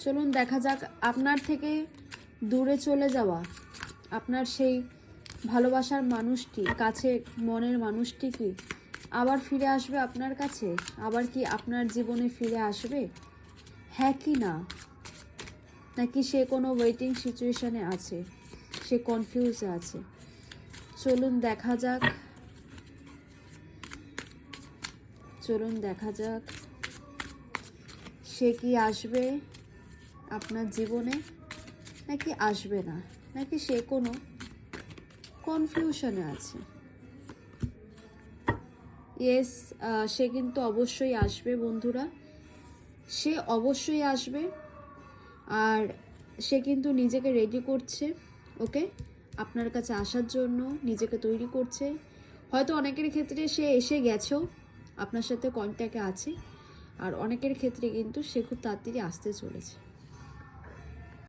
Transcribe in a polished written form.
চলুন দেখা যাক আপনার থেকে দূরে চলে যাওয়া আপনার সেই ভালোবাসার মানুষটি, কাছে মনের মানুষটি কি আবার ফিরে আসবে আপনার কাছে? আবার কি আপনার জীবনে ফিরে আসবে? হ্যাঁ কি না? নাকি সে কোনো ওয়েটিং সিচুয়েশনে আছে, সে কনফিউজে আছে? চলুন দেখা যাক, চলুন দেখা যাক সে কি আসবে আপনার জীবনে নাকি আসবে না, নাকি সে কোনো কনফিউশনে আছে। ইয়েস, সে কিন্তু অবশ্যই আসবে বন্ধুরা, সে অবশ্যই আসবে। আর সে কিন্তু নিজেকে রেডি করছে, ওকে, আপনার কাছে আসার জন্য নিজেকে তৈরি করছে। হয়তো অনেকের ক্ষেত্রে সে এসে গেছেও, আপনার সাথে কন্ট্যাক্টে আছে, আর অনেকের ক্ষেত্রে কিন্তু সে খুব তাড়াতাড়ি আসতে চলেছে।